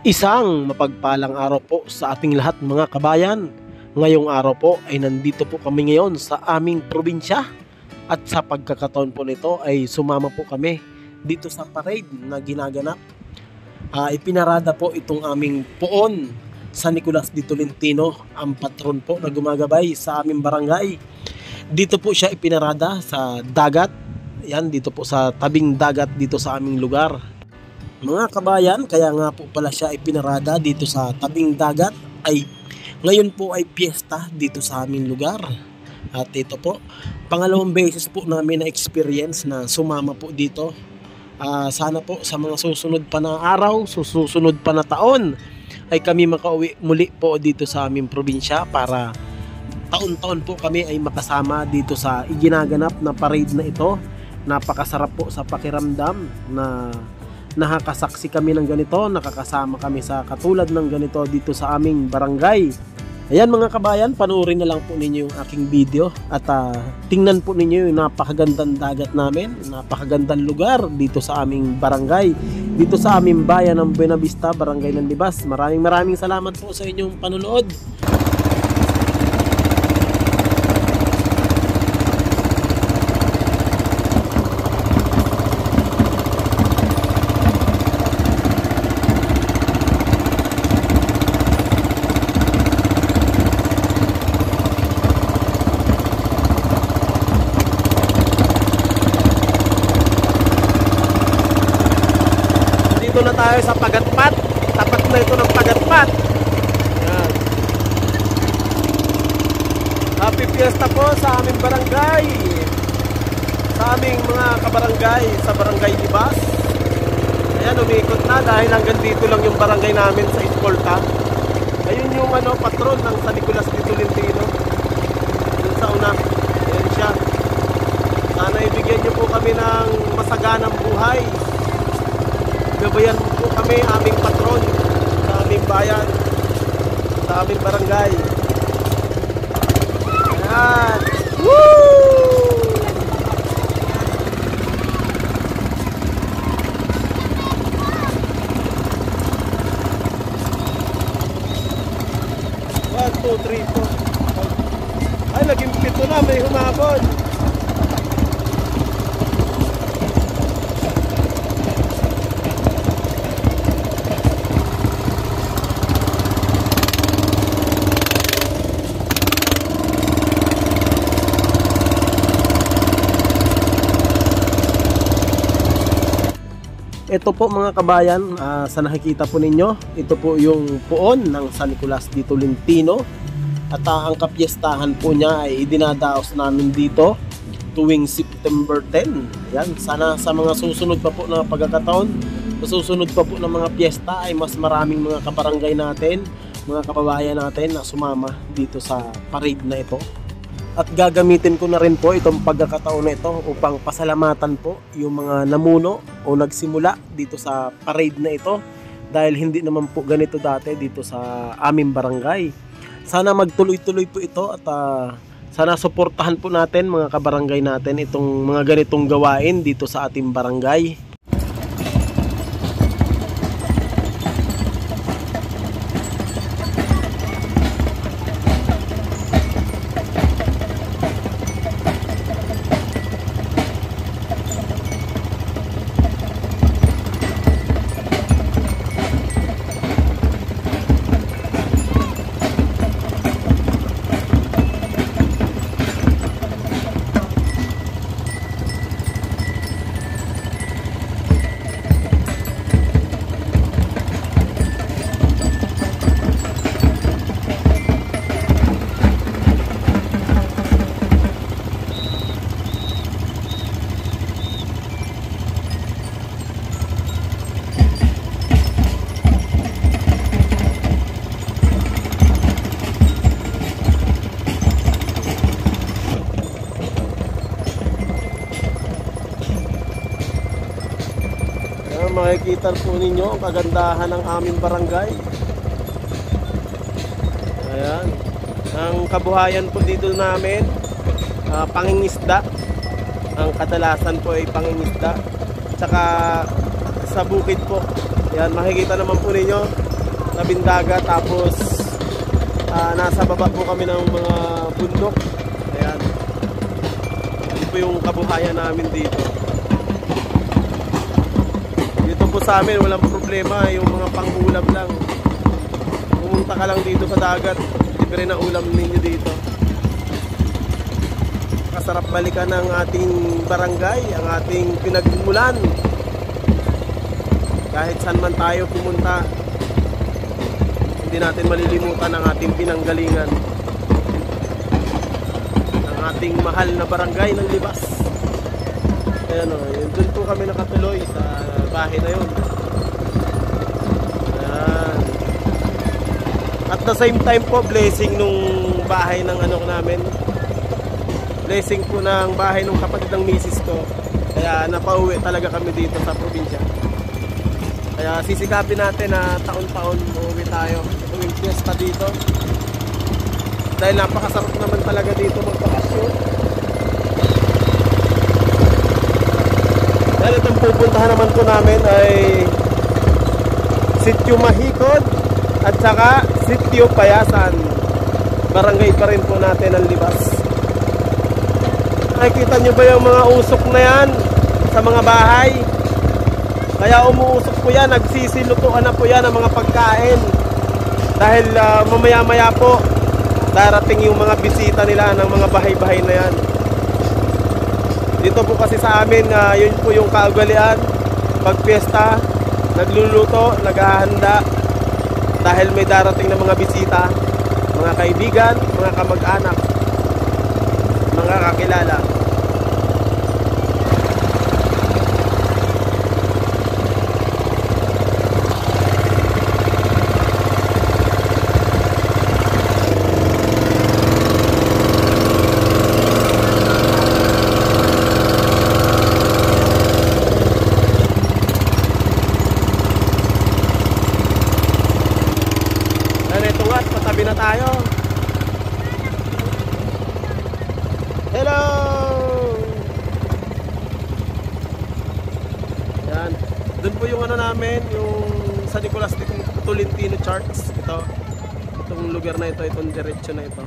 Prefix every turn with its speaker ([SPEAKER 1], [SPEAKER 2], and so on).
[SPEAKER 1] Isang mapagpalang araw po sa ating lahat mga kabayan. Ngayong araw po ay nandito po kami ngayon sa aming probinsya. At sa pagkakataon po nito ay sumama po kami dito sa parade na ginaganap. Ipinarada po itong aming poon sa Nicolas de Tolentino, ang patron po na gumagabay sa aming barangay. Dito po siya ipinarada sa dagat. Yan, dito po sa tabing dagat dito sa aming lugar. Mga kabayan, kaya nga po pala siya ipinarada dito sa tabing dagat ay ngayon po ay piyesta dito sa aming lugar. At ito po, pangalawang beses po namin na experience na sumama po dito. Sana po sa mga susunod pa na araw, susunod pa na taon ay kami makauwi muli po dito sa aming probinsya para taon-taon po kami ay makasama dito sa iginaganap na parade na ito. Napakasarap po sa pakiramdam na nakakasaksi kami ng ganito, nakakasama kami sa katulad ng ganito dito sa aming barangay. Ayan mga kabayan, panoorin na lang po ninyo yung aking video at tingnan po ninyo yung napakagandang dagat namin, napakagandang lugar dito sa aming barangay, dito sa aming bayan ng Buenavista, Barangay Landibas. Maraming salamat po sa inyong panonood. Dito na tayo sa Pagatpat. Tapat na ito ng Pagatpat. Ayan. Happy Fiesta po sa aming barangay, sa aming mga kabarangay sa Barangay Libas. Ayan, umiikot na dahil hanggang dito lang yung barangay namin sa Escolta. Ayun yung patron ng San Nicolas de Tolentino. Dun sa una. Ayan siya. Sana ibigyan nyo po kami ng masaganang buhay. Gabayan po kami, aming patron sa aming bayan, sa aming barangay. Ayan. Woo! One, two, three, four. Ay, naging pito na, may humabol. Ito po mga kabayan, sa nakikita po ninyo, ito po yung poon ng San Nicolas de Tolentino. At ang kapiestahan po niya ay idinadaos namin dito tuwing September 10. Yan, sana sa mga susunod pa po na pagkakataon, sa susunod pa po ng mga piyesta ay mas maraming mga kabarangay natin, mga kababayan natin na sumama dito sa parade na ito. At gagamitin ko na rin po itong pagkakataon na ito upang pasalamatan po yung mga namuno o nagsimula dito sa parade na ito, dahil hindi naman po ganito dati dito sa aming barangay. Sana magtuloy-tuloy po ito at sana suportahan po natin mga kabarangay natin itong mga ganitong gawain dito sa ating barangay. Makikita po ninyo ang kagandahan ng aming barangay. Ayan. Ang kabuhayan po dito namin, pangingisda. Ang kadalasan po ay pangingisda. Tsaka sa bukid po, Yan, makikita naman po ninyo tabing dagat, tapos nasa baba po kami ng mga bundok. Ayan, yun po yung kabuhayan namin dito. Dito po sa amin walang problema, yung mga pang-ulam lang. Pumunta ka lang dito sa dagat, libre na ulam ninyo dito. Kasarap balikan ng ating barangay, ang ating pinagmulan. Kahit saan man tayo pumunta, hindi natin malilimutan ang ating pinanggalingan, ang ating mahal na barangay ng Libas. Ayan o, doon po kami nakatuloy sa bahay na yun. Ayan. At the same time po, blessing nung bahay ng ano namin, blessing po ng bahay ng kapatid ng misis ko. Kaya napauwi talaga kami dito sa probinsya. Kaya sisikapin natin na taon-taon uuwi tayo tuwing fiesta dito. Dahil napakasarap naman talaga dito magbakasyon. Dahil itong pupuntahan naman po namin ay Sitio Mahicod at saka Sitio Payasan. Barangay pa rin po natin ang Libas. Nakikita nyo ba yung mga usok na yan sa mga bahay? Kaya umuusok po yan, nagsisilutuan na po yan ng mga pagkain. Dahil mamaya-maya po, darating yung mga bisita nila ng mga bahay-bahay na yan. Dito po kasi sa amin, yun po yung kaugalian. Pag piyesta, nagluluto, naghahanda. Dahil may darating na mga bisita, mga kaibigan, mga kamag-anak, mga kakilala. Patabi na tayo. Hello! Yan. Doon po yung ano namin, yung sa Nicolas de Tolentino Church. Itong lugar na ito, itong diretsyo na ito.